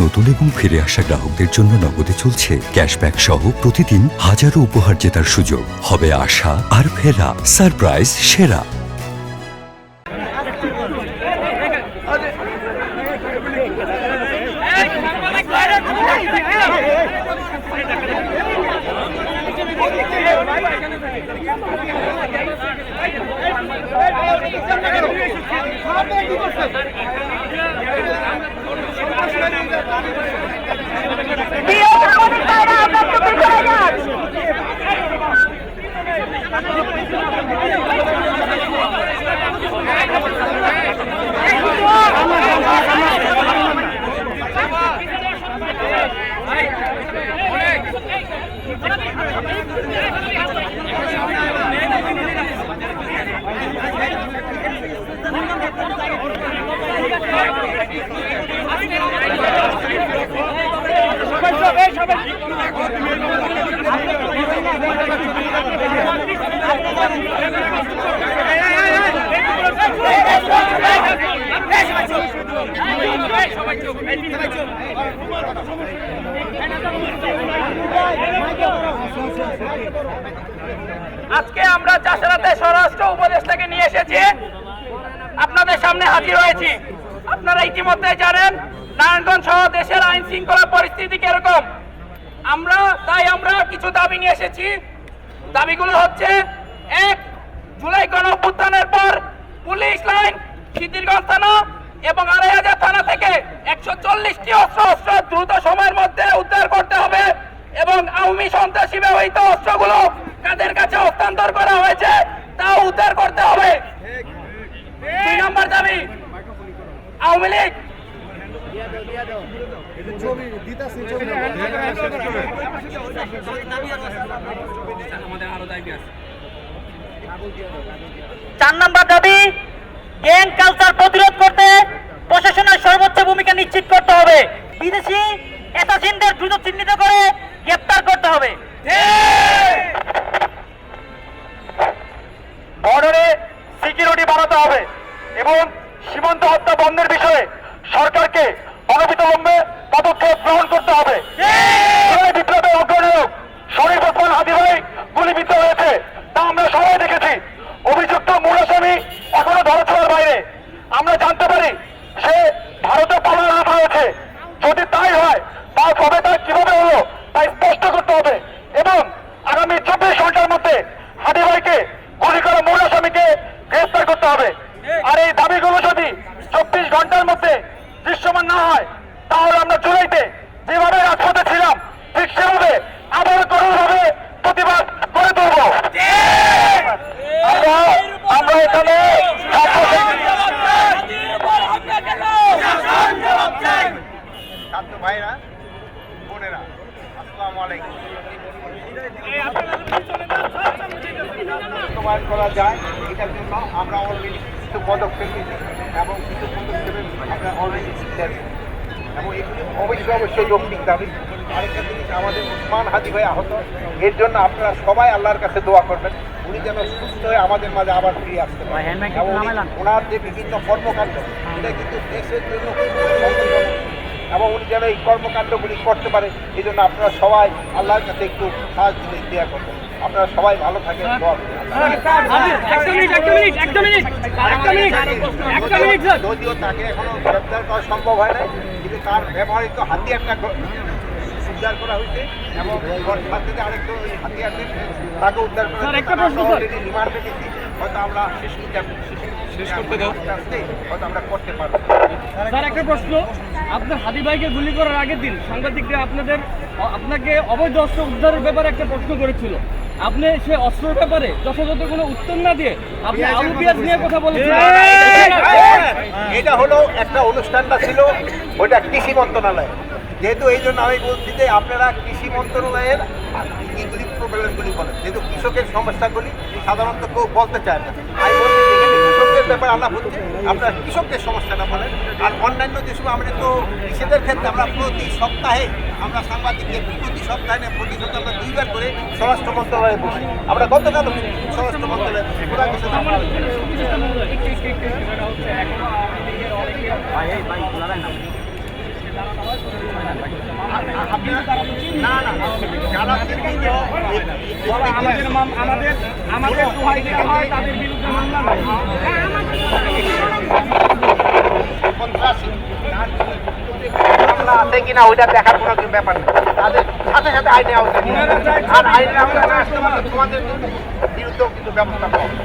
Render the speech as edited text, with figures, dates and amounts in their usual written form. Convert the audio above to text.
নতুন এবং ফিরে আসা গ্রাহকদের জন্য নগদে চলছে ক্যাশব্যাক সহ প্রতিদিন হাজারো উপহার জেতার সুযোগ। হবে আশা আর ফেরা, সারপ্রাইজ সেরা। আজকে আমরা চাষারাতে স্বরাষ্ট্র উপদেষ্টাকে নিয়ে এসেছি, আপনাদের সামনে হাজির হয়েছি। আপনারা ইতিমধ্যে জানেন নারায়ণগঞ্জ সহ দেশের আইন শৃঙ্খলা পরিস্থিতি কিরকম। আমরা কিছু দাবি নিয়ে এসেছি। দাবিগুলো হচ্ছে: 1, জুলাই গণঅভ্যুত্থানের পর পুলিশ লাইন, সিদ্ধিরগঞ্জ থানা এবং ২৫০০ থানা থেকে ১৪০টি অস্ত্র দ্রুত সময়ের মধ্যে উদ্ধার করতে হবে এবং আওয়ামী সন্ত্রাসী ব্যবহৃত অস্ত্রগুলো কাদের কাছে হস্তান্তর করা হয়েছে তাও উদ্ধার করতে হবে। ২ নম্বর দাবি, আওয়ামী লীগ চার নম্বর দাবি, গ্যাং কালচার প্রতিরোধ করতে প্রশাসনের সর্বোচ্চ ভূমিকা নিশ্চিত করতে হবে। বিদেশি অ্যাসাসিনদের দ্রুত চিহ্নিত করে গ্রেফতার করতে হবে। বর্ডারে সিকিউরিটি বাড়াতে হবে এবং সীমান্ত হত্যা বন্ধের বিষয়ে সরকারকে অনবিলম্বে পদক্ষেপ গ্রহণ করতে হবে। বিপ্লবের অগ্রনায়ক শরীফ ওসমান হাদি ভাই গুলিবিদ্ধ হয়েছে, তা আমরা সবাই দেখেছি। অভিযুক্ত মূল আসামি এখনো ধরাছোঁয়ার বাইরে। আমরা জানতে পারি সে ভারতে পালানোরত হয়েছে। যদি তাই হয় তবে তা কিভাবে হলো তা স্পষ্ট করতে হবে এবং আগামী ২৪ ঘন্টার মধ্যে হাদি ভাইকে গুলি করা মূল আসামিকে গ্রেফতার করতে হবে। আর এই দাবিগুলো যদি ২৪ ঘন্টার মধ্যে দৃশ্যমান না হয় তাহলে আমরা জুলাইতে যেভাবে রাজপথে ছিলাম ঠিক সেভাবে আবারও কঠোরভাবে প্রতিবাদ করে তুলব। আমরা এখানে ভাইরা বোনেরা, আসসালামু আলাইকুম। বাস্তবায়ন করা যায় এটার জন্য আমরা অলরেডি কিছু পদক্ষেপ নিচ্ছি এবং কিছু পদক্ষেপে আমরা অলরেডি এবং এগুলি অবশ্যই যৌক্তিক দাবি। আরেকটা জিনিস, আমাদের ওসমান হাদি ভাই আহত, এর জন্য আপনারা সবাই আল্লাহর কাছে দোয়া করবেন উনি যেন সুস্থ হয়ে আমাদের মাঝে আবার ফিরে আসতে পারেন। ওনার যে বিভিন্ন কর্মকাণ্ড এটা কিন্তু দেশের জন্য এবং উনি যেন এই কর্মকাণ্ডগুলি করতে পারে এই জন্য আপনারা সবাই আল্লাহর কাছে একটু সাহায্য দেওয়া করবেন। আপনারা সবাই ভালো থাকেন। যদিও তাকে এখনো গ্রেপ্তার করা সম্ভব হয় না, কিন্তু তার ব্যবহৃত হাতিয়ারটা উদ্ধার করা হয়েছে এবং সাথে আরেকটু হাতিয়ার তাকে উদ্ধার করা রিমান্ডে নিচ্ছি। হয়তো আমরা শেষ হয়তো আমরা করতে পারবো। স্যার একটা প্রশ্ন, আপনার হাদি ভাইকে গুলি করার আগের দিন সাংবাদিকরা আপনাকে অবৈধ অস্ত্র উদ্ধারের ব্যাপারে একটা প্রশ্ন করেছিল। আপনি সে অস্ত্রের ব্যাপারে যথাযথ কোনো উত্তর না দিয়ে আপনি আলু পেঁয়াজ নিয়ে কথা বলেছিলেন। এটা হলো একটা অনুষ্ঠানটা ছিল ওইটা কৃষি মন্ত্রণালয়, যেহেতু এই জন্য আমি বলছি যে আপনারা কৃষি মন্ত্রণালয়ের এইগুলি প্রবলেমগুলি বলেন, যেহেতু কৃষকের সমস্যাগুলি সাধারণত কেউ বলতে চায় না। আমি বলছি যেখানে কৃষকদের ব্যাপার আলাপ হচ্ছে আপনারা কৃষকদের সমস্যাটা বলেন। আর অন্যান্য যেসব আমরা তো কৃষিদের ক্ষেত্রে আমরা প্রতি সপ্তাহে আমরা সাংবাদিকদের প্রতি সপ্তাহে আমরা 2বার করে স্বরাষ্ট্র মন্ত্রণালয়ে বসি। আমরা গতকাল স্বরাষ্ট্র মন্ত্রণালয়ে বসি। ওরা কিছু না বলে। আমাদের দোহাই দেওয়া হয়, তাদের বিরুদ্ধে মামলা হয়। মামলা আছে কিনা ওইটা দেখার কোনো ব্যাপার নেই, তাদের সাথে সাথে আইনে আওতায় নিয়ে আসবে। আর আইনের আওতায় না আসতে পারলে তোমাদের বিরুদ্ধেও কিন্তু ব্যবস্থা পাওয়া হবে।